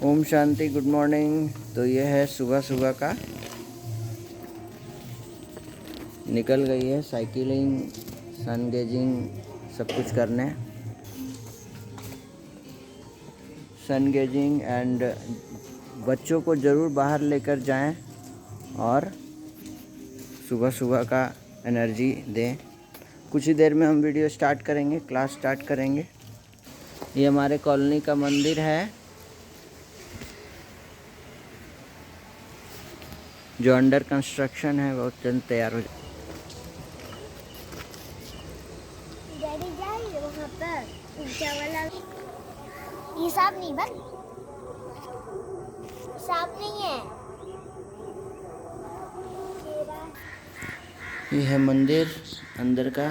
Om Shanti, good morning. तो ये है सुबह सुबह का, निकल गई है साइकिलिंग, सन गेजिंग सब कुछ करने, सन गेजिंग एंड बच्चों को ज़रूर बाहर लेकर जाएं और सुबह सुबह का एनर्जी दें। कुछ ही देर में हम वीडियो स्टार्ट करेंगे, क्लास स्टार्ट करेंगे। ये हमारे कॉलोनी का मंदिर है जो अंडर कंस्ट्रक्शन है, बहुत जल्द तैयार हो जाए। डैडी जाइए वहाँ पर ऊंचा वाला। ये सांप नहीं बन, सांप नहीं है। ये है मंदिर अंदर का।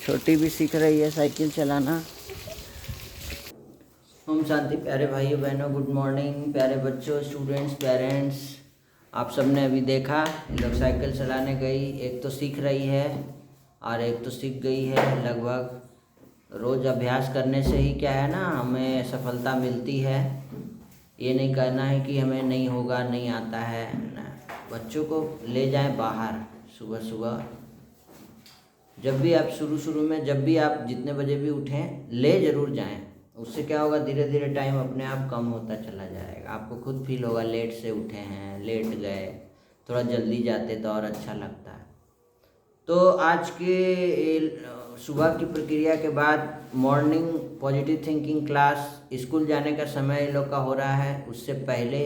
छोटी भी सीख रही है साइकिल चलाना। ओम शांति। प्यारे भाइयों बहनों, गुड मॉर्निंग। प्यारे बच्चों, स्टूडेंट्स, पेरेंट्स, आप सबने अभी देखा ये लोग साइकिल चलाने गई। एक तो सीख रही है और एक तो सीख गई है। लगभग रोज़ अभ्यास करने से ही क्या है ना, हमें सफलता मिलती है। ये नहीं कहना है कि हमें नहीं होगा, नहीं आता है ना। बच्चों को ले जाएं बाहर सुबह सुबह। जब भी आप शुरू में, जब भी आप जितने बजे भी उठें, ले ज़रूर जाएं। उससे क्या होगा, धीरे धीरे टाइम अपने आप कम होता चला जाएगा। आपको खुद फील होगा लेट से उठे हैं, लेट गए, थोड़ा जल्दी जाते तो और अच्छा लगता है। तो आज के सुबह की प्रक्रिया के बाद morning positive thinking class, school जाने का समय इन लोग का हो रहा है। उससे पहले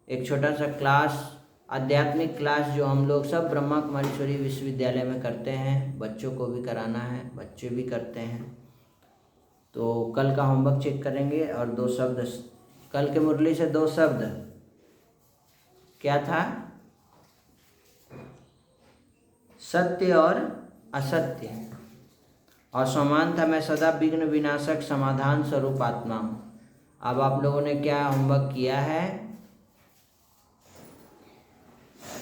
एक छोटा सा क्लास, आध्यात्मिक क्लास जो हम लोग सब ब्रह्मा कुमारीश्वरी विश्वविद्यालय में करते हैं, बच्चों को भी कराना है, बच्चे भी करते हैं। तो कल का होमवर्क चेक करेंगे और 2 शब्द, कल के मुरली से 2 शब्द क्या था, सत्य और असत्य। और समान था, मैं सदा विघ्न विनाशक समाधान स्वरूप आत्मा हूँ। अब आप लोगों ने क्या होमवर्क किया है?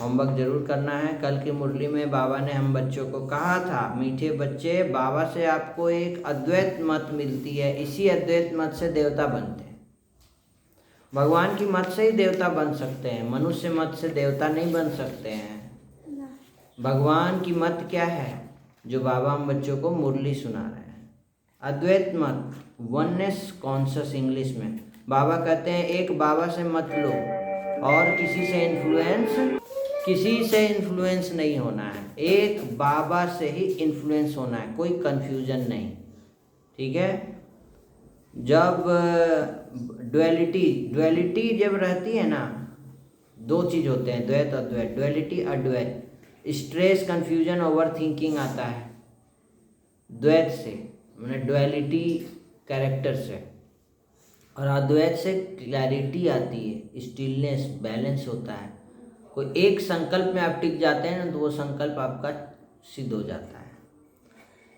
होमवर्क जरूर करना है। कल की मुरली में बाबा ने हम बच्चों को कहा था, मीठे बच्चे, बाबा से आपको एक अद्वैत मत मिलती है, इसी अद्वैत मत से देवता बनते हैं। भगवान की मत से ही देवता बन सकते हैं, मनुष्य मत से देवता नहीं बन सकते हैं। भगवान की मत क्या है जो बाबा हम बच्चों को मुरली सुना रहे हैं? अद्वैत मत, वननेस कॉन्शस इंग्लिश में। बाबा कहते हैं एक बाबा से मत लो और किसी से इन्फ्लुएंस नहीं होना है। एक बाबा से ही इन्फ्लुएंस होना है, कोई कंफ्यूजन नहीं। ठीक है? जब ड्युअलिटी जब रहती है ना, 2 चीज़ होते हैं, द्वैत अद्वैत, ड्युअलिटी अद्वैत। स्ट्रेस, कंफ्यूजन, ओवर थिंकिंग आता है द्वैत से, मैंने ड्युअलिटी कैरेक्टर से। और अद्वैत से क्लैरिटी आती है, स्टिलनेस, बैलेंस होता है। कोई एक संकल्प में आप टिक जाते हैं ना, तो वो संकल्प आपका सिद्ध हो जाता है।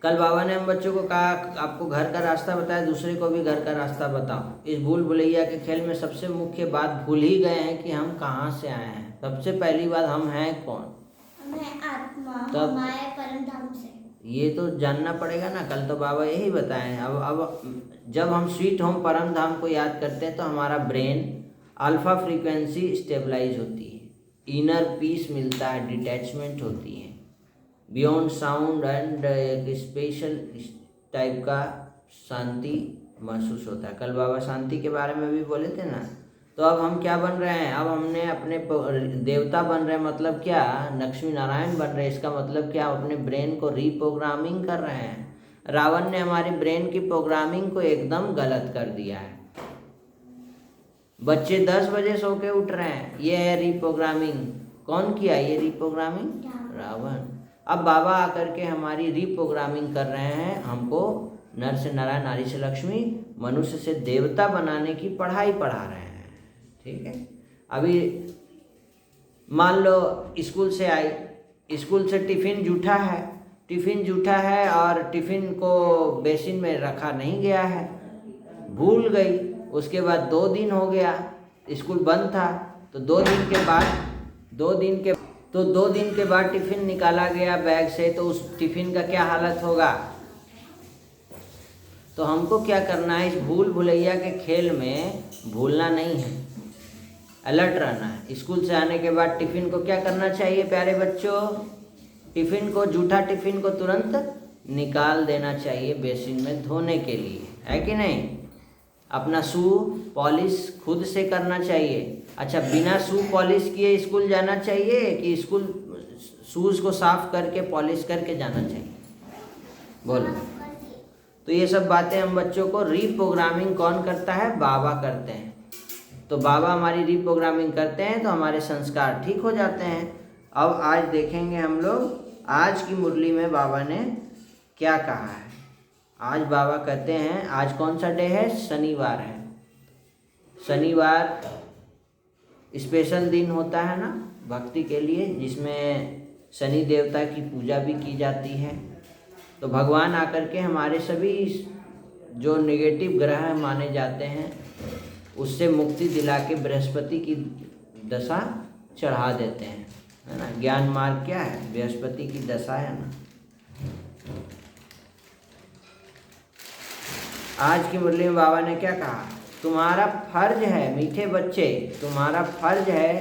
कल बाबा ने हम बच्चों को कहा, आपको घर का रास्ता बताया, दूसरे को भी घर का रास्ता बताओ। इस भूल भुलैया के खेल में सबसे मुख्य बात भूल ही गए हैं कि हम कहाँ से आए हैं। सबसे पहली बात, हम हैं कौन? मैं आत्मा, तब हमारे परम धाम से। ये तो जानना पड़ेगा ना। कल तो बाबा यही बताएं। अब जब हम स्वीट होम परम धाम को याद करते हैं तो हमारा ब्रेन अल्फा फ्रीक्वेंसी स्टेबलाइज होती है, इनर पीस मिलता है, डिटैचमेंट होती है, बियॉन्ड साउंड एंड एक स्पेशल टाइप का शांति महसूस होता है। कल बाबा शांति के बारे में भी बोले थे ना। तो अब हम क्या बन रहे हैं? अब हमने अपने देवता बन रहे हैं। मतलब क्या? लक्ष्मी नारायण बन रहे हैं। इसका मतलब क्या? अपने ब्रेन को रीप्रोग्रामिंग कर रहे हैं। रावण ने हमारी ब्रेन की प्रोग्रामिंग को एकदम गलत कर दिया है। बच्चे 10 बजे सो के उठ रहे हैं, ये है रीप्रोग्रामिंग। कौन किया ये रीप्रोग्रामिंग? रावण। अब बाबा आकर के हमारी रीप्रोग्रामिंग कर रहे हैं, हमको नर से नारायण, नारी से लक्ष्मी, मनुष्य से देवता बनाने की पढ़ाई पढ़ा रहे हैं। ठीक है? अभी मान लो स्कूल से आई, स्कूल से टिफ़िन जूठा है और टिफ़िन को बेसिन में रखा नहीं गया है, भूल गई। उसके बाद 2 दिन हो गया, स्कूल बंद था, तो 2 दिन के बाद तो 2 दिन के बाद टिफ़िन निकाला गया बैग से, तो उस टिफ़िन का क्या हालत होगा। तो हमको क्या करना है, इस भूल भुलैया के खेल में भूलना नहीं है, अलर्ट रहना है। स्कूल से आने के बाद टिफ़िन को क्या करना चाहिए प्यारे बच्चों, टिफ़िन को, जूठा टिफ़िन को तुरंत निकाल देना चाहिए बेसिन में धोने के लिए, है कि नहीं। अपना शू पॉलिश खुद से करना चाहिए। अच्छा, बिना शू पॉलिश किए स्कूल जाना चाहिए कि स्कूल शूज़ को साफ़ करके पॉलिश करके जाना चाहिए, बोलो। तो ये सब बातें हम बच्चों को, रीप्रोग्रामिंग कौन करता है, बाबा करते हैं। तो बाबा हमारी रीप्रोग्रामिंग करते हैं तो हमारे संस्कार ठीक हो जाते हैं। अब आज देखेंगे हम लोग, आज की मुरली में बाबा ने क्या कहा है। आज बाबा कहते हैं, आज कौन सा डे है, शनिवार है। शनिवार स्पेशल दिन होता है ना भक्ति के लिए, जिसमें शनि देवता की पूजा भी की जाती है। तो भगवान आकर के हमारे सभी जो नेगेटिव ग्रह माने जाते हैं उससे मुक्ति दिला के बृहस्पति की दशा चढ़ा देते हैं, है ना। ज्ञान मार्ग क्या है, बृहस्पति की दशा है ना। आज की मुरली में बाबा ने क्या कहा, तुम्हारा फर्ज है मीठे बच्चे, तुम्हारा फर्ज है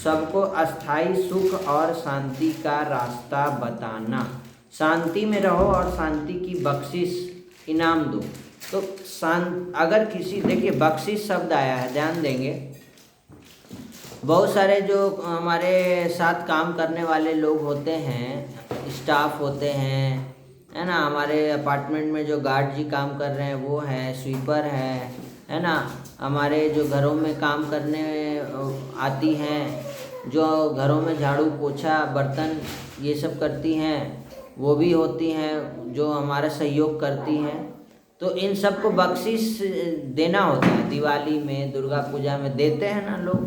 सबको अस्थाई सुख और शांति का रास्ता बताना। शांति में रहो और शांति की बख्शिश इनाम दो। तो अगर किसी, देखिए बख्शिश शब्द आया है, ध्यान देंगे। बहुत सारे जो हमारे साथ काम करने वाले लोग होते हैं, स्टाफ होते हैं, है ना। हमारे अपार्टमेंट में जो गार्ड जी काम कर रहे हैं वो हैं, स्वीपर है ना। हमारे जो घरों में काम करने आती हैं, जो घरों में झाड़ू पोछा बर्तन ये सब करती हैं, वो भी होती हैं, जो हमारा सहयोग करती हैं। तो इन सबको बख्शिश देना होता है। दिवाली में, दुर्गा पूजा में देते हैं ना लोग,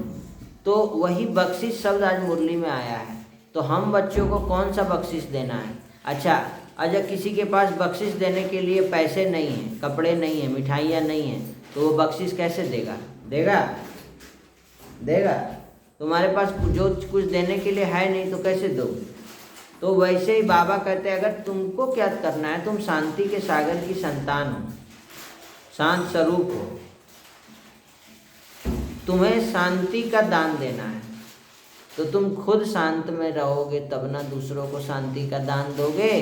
तो वही बख्शिश शब्द आज मुरली में आया है। तो हम बच्चों को कौन सा बख्शिश देना है। अच्छा, अगर किसी के पास बख्शिश देने के लिए पैसे नहीं हैं, कपड़े नहीं हैं, मिठाइयाँ नहीं हैं, तो वो बख्शिश कैसे देगा, देगा। तुम्हारे पास जो कुछ देने के लिए है नहीं तो कैसे दो। तो वैसे ही बाबा कहते हैं, अगर तुमको क्या करना है, तुम शांति के सागर की संतान हो, शांत स्वरूप हो, तुम्हें शांति का दान देना है। तो तुम खुद शांत में रहोगे तब ना दूसरों को शांति का दान दोगे।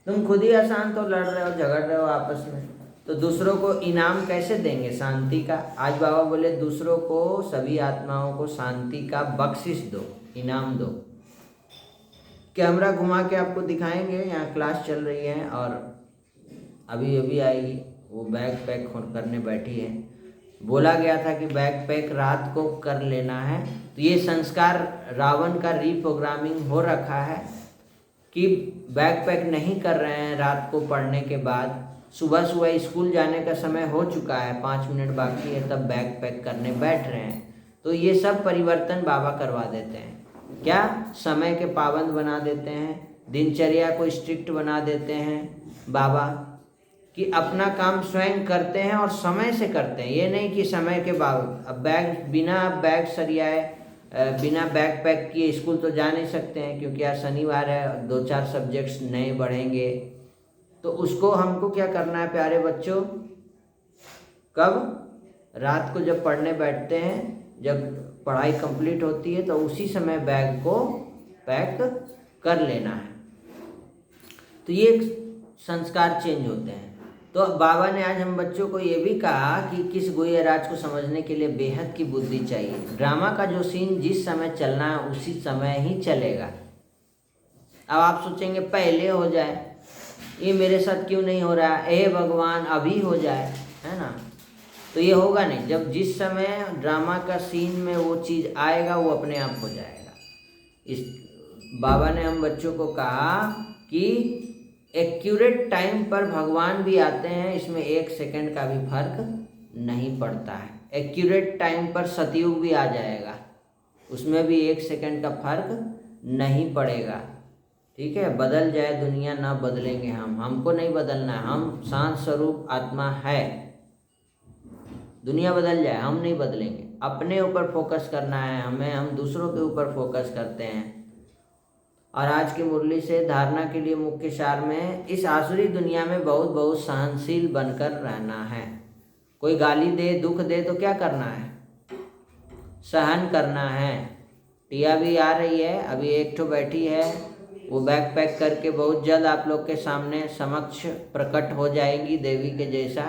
तुम खुद ही अशांत हो, लड़ रहे हो, झगड़ रहे हो आपस में, तो दूसरों को इनाम कैसे देंगे शांति का। आज बाबा बोले दूसरों को, सभी आत्माओं को शांति का बख्शिश दो, इनाम दो। कैमरा घुमा के आपको दिखाएंगे, यहाँ क्लास चल रही है और अभी आएगी, वो बैग पैक करने बैठी है। बोला गया था कि बैग पैक रात को कर लेना है। तो ये संस्कार रावण का रीप्रोग्रामिंग हो रखा है कि बैग पैक नहीं कर रहे हैं रात को पढ़ने के बाद। सुबह स्कूल जाने का समय हो चुका है, 5 मिनट बाकी है, तब बैग पैक करने बैठ रहे हैं। तो ये सब परिवर्तन बाबा करवा देते हैं। क्या, समय के पाबंद बना देते हैं, दिनचर्या को स्ट्रिक्ट बना देते हैं बाबा, कि अपना काम स्वयं करते हैं और समय से करते हैं। ये नहीं कि समय के बाद अब बिना बैग सरियाए, बिना बैग पैक किए स्कूल तो जा नहीं सकते हैं, क्योंकि आज शनिवार है, 2-4 सब्जेक्ट्स नए बढ़ेंगे। तो उसको हमको क्या करना है प्यारे बच्चों, कब, रात को जब पढ़ने बैठते हैं, जब पढ़ाई कंप्लीट होती है, तो उसी समय बैग को पैक कर लेना है। तो ये संस्कार चेंज होते हैं। तो बाबा ने आज हम बच्चों को ये भी कहा कि किस गुह्य राज को समझने के लिए बेहद की बुद्धि चाहिए। ड्रामा का जो सीन जिस समय चलना है उसी समय ही चलेगा। अब आप सोचेंगे पहले हो जाए, ये मेरे साथ क्यों नहीं हो रहा है, हे भगवान अभी हो जाए, है ना। तो ये होगा नहीं। जब जिस समय ड्रामा का सीन में वो चीज़ आएगा वो अपने आप हो जाएगा। इस बाबा ने हम बच्चों को कहा कि एक्यूरेट टाइम पर भगवान भी आते हैं, इसमें 1 सेकंड का भी फर्क नहीं पड़ता है। एक्यूरेट टाइम पर सतयुग भी आ जाएगा, उसमें भी 1 सेकंड का फर्क नहीं पड़ेगा। ठीक है, बदल जाए दुनिया ना बदलेंगे हमको नहीं बदलना है। हम शांत स्वरूप आत्मा है, दुनिया बदल जाए हम नहीं बदलेंगे। अपने ऊपर फोकस करना है हमें, हम दूसरों के ऊपर फोकस करते हैं। और आज की मुरली से धारणा के लिए मुख्य सार में, इस आसुरी दुनिया में बहुत बहुत सहनशील बनकर रहना है। कोई गाली दे, दुख दे तो क्या करना है? सहन करना है। टिया भी आ रही है, अभी एक ठो बैठी है, वो बैग पैक करके बहुत जल्द आप लोग के सामने समक्ष प्रकट हो जाएगी देवी के जैसा।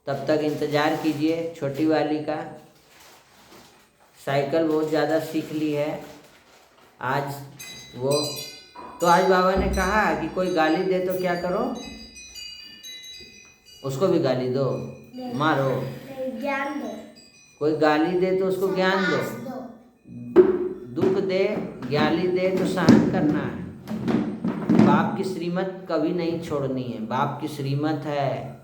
तब तक इंतज़ार कीजिए छोटी वाली का। साइकिल बहुत ज़्यादा सीख ली है आज वो। तो आज बाबा ने कहा कि कोई गाली दे तो क्या करो? उसको भी गाली दो, मारो। ज्ञान दो। कोई गाली दे तो उसको ज्ञान दो, दुख दे, गाली दे तो सहन करना है। बाप की श्रीमत कभी नहीं छोड़नी है, बाप की श्रीमत है।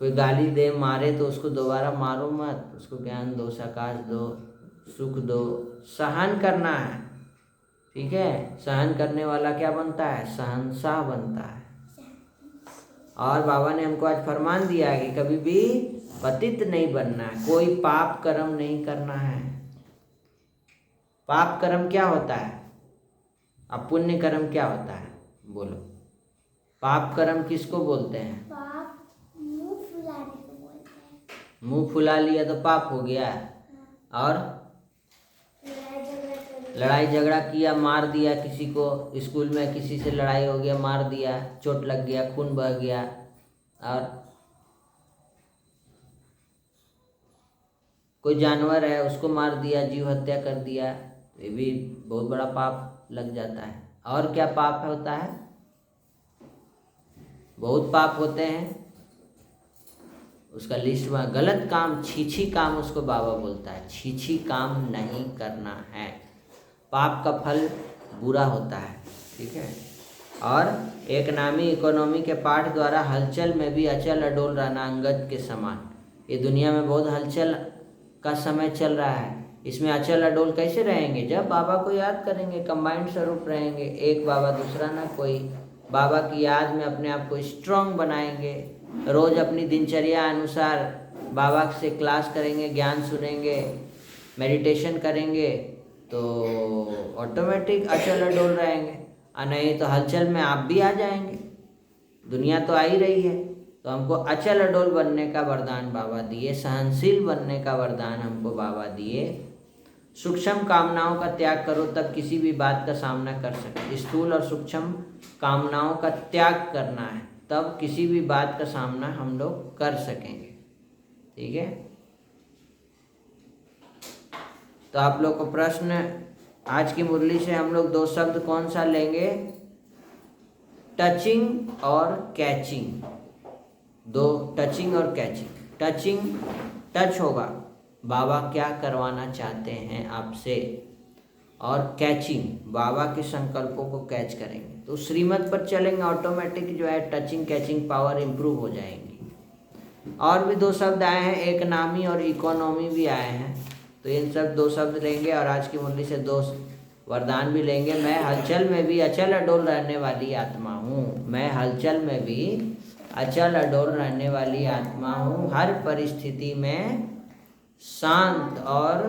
कोई गाली दे, मारे तो उसको दोबारा मारो मत, उसको ज्ञान दो, सकाश दो, सुख दो। सहन करना है, ठीक है? सहन करने वाला क्या बनता है? शहंशाह बनता है। और बाबा ने हमको आज फरमान दिया है कि कभी भी पतित नहीं बनना है, कोई पाप कर्म नहीं करना है। पाप कर्म क्या होता है? अब पुण्य कर्म क्या होता है? बोलो। पाप कर्म किसको बोलते हैं? पाप मुंह फुलाने को बोलते हैं। मुंह फुला लिया तो पाप हो गया। और लड़ाई झगड़ा किया, मार दिया किसी को, स्कूल में किसी से लड़ाई हो गया, मार दिया, चोट लग गया, खून बह गया, और कोई जानवर है उसको मार दिया, जीव हत्या कर दिया, ये भी बहुत बड़ा पाप लग जाता है। और क्या पाप होता है? बहुत पाप होते हैं, उसका लिस्ट में गलत काम, छीछी काम उसको बाबा बोलता है। छीछी काम नहीं करना है, पाप का फल बुरा होता है, ठीक है? और एक नामी इकोनॉमी के पाठ द्वारा हलचल में भी अचल अडोल रहना अंगद के समान। ये दुनिया में बहुत हलचल का समय चल रहा है, इसमें अचल अडोल कैसे रहेंगे? जब बाबा को याद करेंगे, कंबाइंड स्वरूप रहेंगे, एक बाबा दूसरा ना कोई। बाबा की याद में अपने आप को स्ट्रांग बनाएंगे, रोज़ अपनी दिनचर्या अनुसार बाबा से क्लास करेंगे, ज्ञान सुनेंगे, मेडिटेशन करेंगे, तो ऑटोमेटिक अचल अडोल रहेंगे। और नहीं तो हलचल में आप भी आ जाएंगे। दुनिया तो आ ही रही है, तो हमको अचल अडोल बनने का वरदान बाबा दिए, सहनशील बनने का वरदान हमको बाबा दिए। सूक्ष्म कामनाओं का त्याग करो, तब किसी भी बात का सामना कर सकते। स्थूल और सूक्ष्म कामनाओं का त्याग करना है, तब किसी भी बात का सामना हम लोग कर सकेंगे, ठीक है? तो आप लोग को प्रश्न, आज की मुरली से हम लोग 2 शब्द कौन सा लेंगे? टचिंग और कैचिंग। 2, टचिंग और कैचिंग। टचिंग, टच होगा, बाबा क्या करवाना चाहते हैं आपसे। और कैचिंग, बाबा के संकल्पों को कैच करेंगे, तो श्रीमत पर चलेंगे, ऑटोमेटिक जो है टचिंग कैचिंग पावर इम्प्रूव हो जाएंगी। और भी 2 शब्द आए हैं, एक नामी और इकोनॉमी भी आए हैं, तो इन सब 2 शब्द लेंगे। और आज की मुरली से 2 वरदान भी लेंगे। मैं हलचल में भी अचल अडोल रहने वाली आत्मा हूँ। मैं हलचल में भी अचल अडोल रहने वाली आत्मा हूँ। हर परिस्थिति में शांत और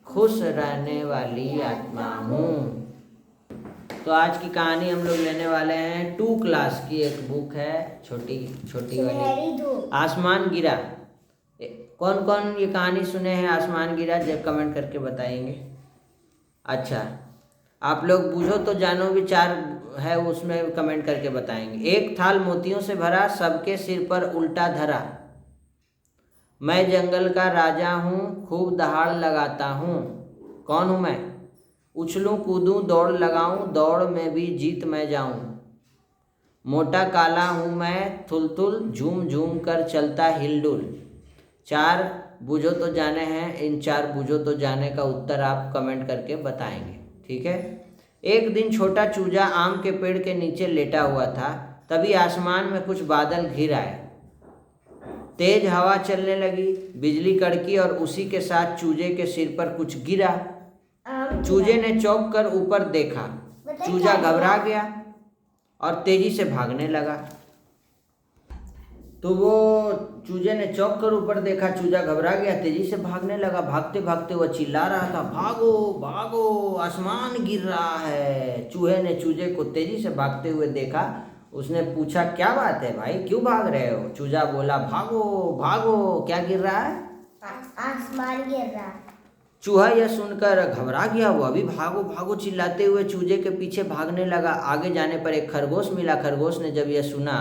खुश रहने वाली आत्मा हूँ। तो आज की कहानी हम लोग लेने वाले हैं 2 क्लास की, एक बुक है छोटी छोटी वाली, आसमान गिरा। कौन कौन ये कहानी सुने हैं आसमान गिरा? जब कमेंट करके बताएंगे। अच्छा, आप लोग बूझो तो जानो विचार है, उसमें कमेंट करके बताएंगे। एक थाल मोतियों से भरा, सबके सिर पर उल्टा धरा। मैं जंगल का राजा हूँ, खूब दहाड़ लगाता हूँ। कौन हूँ मैं? उछलूँ कूदूँ दौड़ लगाऊँ, दौड़ में भी जीत मैं जाऊँ। मोटा काला हूँ मैं, थुलथुल झूम झूम कर चलता हिलडुल। 4 बूझो तो जाने हैं, इन 4 बूझो तो जाने का उत्तर आप कमेंट करके बताएंगे, ठीक है? एक दिन छोटा चूजा आम के पेड़ के नीचे लेटा हुआ था, तभी आसमान में कुछ बादल घिर आए। तेज हवा चलने लगी, बिजली कड़की और उसी के साथ चूजे के सिर पर कुछ गिरा। चूजे ने चौंक कर ऊपर देखा, चूजा घबरा गया और तेजी से भागने लगा। तो वो चूजे ने चौंक कर ऊपर देखा, चूजा घबरा गया, तेजी से भागने लगा। भागते भागते वह चिल्ला रहा था, भागो भागो आसमान गिर रहा है। चूहे ने चूजे को तेजी से भागते हुए देखा। उसने पूछा, क्या बात है भाई, क्यों भाग रहे हो? चूजा बोला, भागो भागो, क्या गिर रहा है? आसमान गिर रहा है। चूहा यह सुनकर घबरा गया, वह भी भागो भागो चिल्लाते हुए चूजे के पीछे भागने लगा। आगे जाने पर एक खरगोश मिला। खरगोश ने जब यह सुना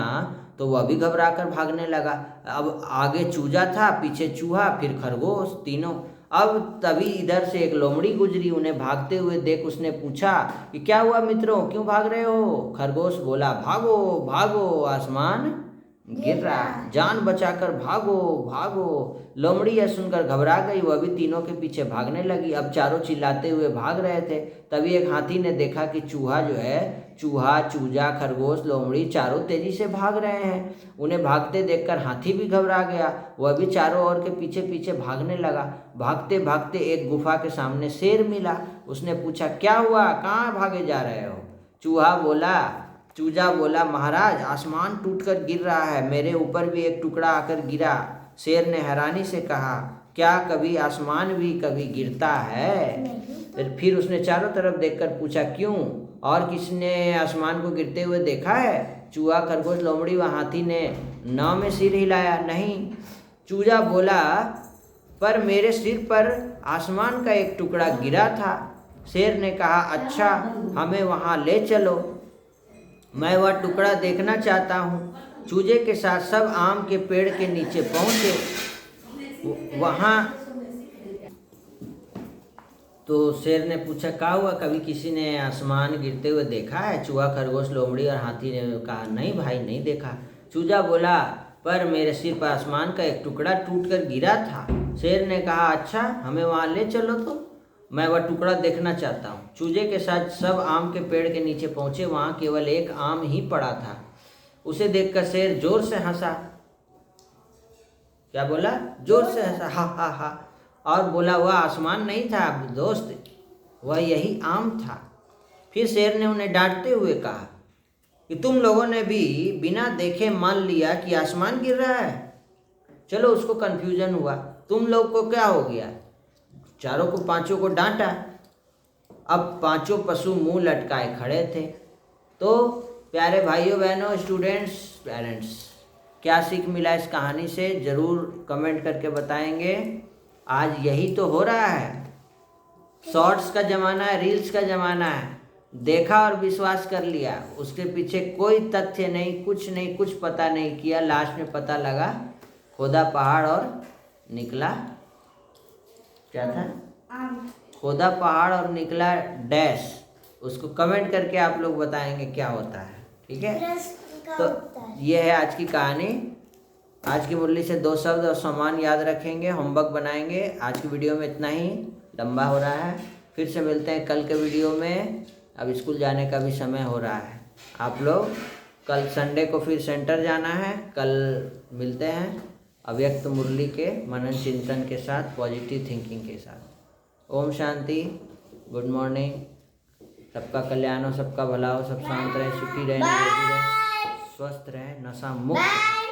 तो वह भी घबरा कर भागने लगा। अब आगे चूजा था, पीछे चूहा, फिर खरगोश, तीनों। अब तभी इधर से एक लोमड़ी गुजरी। उन्हें भागते हुए देख उसने पूछा कि क्या हुआ मित्रों, क्यों भाग रहे हो? खरगोश बोला, भागो भागो आसमान गिर रहा है, जान बचाकर भागो भागो। लोमड़ी यह सुनकर घबरा गई, वह भी तीनों के पीछे भागने लगी। अब चारों चिल्लाते हुए भाग रहे थे। तभी एक हाथी ने देखा कि चूहा जो है, चूहा, चूजा, खरगोश, लोमड़ी चारों तेजी से भाग रहे हैं। उन्हें भागते देखकर हाथी भी घबरा गया, वह भी चारों ओर के पीछे पीछे भागने लगा। भागते भागते एक गुफा के सामने शेर मिला। उसने पूछा, क्या हुआ, कहाँ भागे जा रहे हो? चूजा बोला, महाराज आसमान टूटकर गिर रहा है, मेरे ऊपर भी एक टुकड़ा आकर गिरा। शेर ने हैरानी से कहा, क्या कभी आसमान भी कभी गिरता है? फिर उसने चारों तरफ देखकर पूछा, क्यों, और किसने आसमान को गिरते हुए देखा है? चूहा, खरगोश, लोमड़ी व हाथी ने नाव में सिर हिलाया। नहीं। चूजा बोला, पर मेरे सिर पर आसमान का एक टुकड़ा गिरा था। शेर ने कहा, अच्छा, हमें वहाँ ले चलो, मैं वह टुकड़ा देखना चाहता हूँ। चूजे के साथ सब आम के पेड़ के नीचे पहुँचे। वहाँ तो शेर ने पूछा, क्या हुआ, कभी किसी ने आसमान गिरते हुए देखा है? चूहा, खरगोश, लोमड़ी और हाथी ने कहा, नहीं भाई, नहीं देखा। चूजा बोला, पर मेरे सिर पर आसमान का एक टुकड़ा टूटकर गिरा था। शेर ने कहा, अच्छा, हमें वहाँ ले चलो, तो मैं वह टुकड़ा देखना चाहता हूँ। चूजे के साथ सब आम के पेड़ के नीचे पहुँचे। वहाँ केवल एक आम ही पड़ा था। उसे देखकर शेर जोर से हंसा। क्या बोला? जोर से हंसा, हा हा हा, और बोला, वह आसमान नहीं था दोस्त, वह यही आम था। फिर शेर ने उन्हें डांटते हुए कहा कि तुम लोगों ने भी बिना देखे मान लिया कि आसमान गिर रहा है। चलो, उसको कन्फ्यूजन हुआ, तुम लोग को क्या हो गया? चारों को, पांचों को डांटा। अब पांचों पशु मुंह लटकाए खड़े थे। तो प्यारे भाइयों बहनों, स्टूडेंट्स, पेरेंट्स, क्या सीख मिला इस कहानी से, ज़रूर कमेंट करके बताएंगे। आज यही तो हो रहा है, शॉर्ट्स का ज़माना है, रील्स का ज़माना है। देखा और विश्वास कर लिया, उसके पीछे कोई तथ्य नहीं, कुछ पता नहीं किया। लास्ट में पता लगा, खोदा पहाड़ और निकला, क्या था? खोदा पहाड़ और निकला डैश। उसको कमेंट करके आप लोग बताएंगे क्या होता है, ठीक है? तो ये है आज की कहानी। आज की मुरली से 2 शब्द और सामान याद रखेंगे, होमवर्क बनाएंगे। आज की वीडियो में इतना ही, लंबा हो रहा है। फिर से मिलते हैं कल के वीडियो में। अब स्कूल जाने का भी समय हो रहा है। आप लोग कल संडे को फिर सेंटर जाना है। कल मिलते हैं अव्यक्त मुरली के मनन चिंतन के साथ, पॉजिटिव थिंकिंग के साथ। Om Shanti, good morning. सबका कल्याण हो, सबका भला हो, सब शांत रहे, सुखी रहे, निरोगी रहे, स्वस्थ रहे, नशा मुक्त।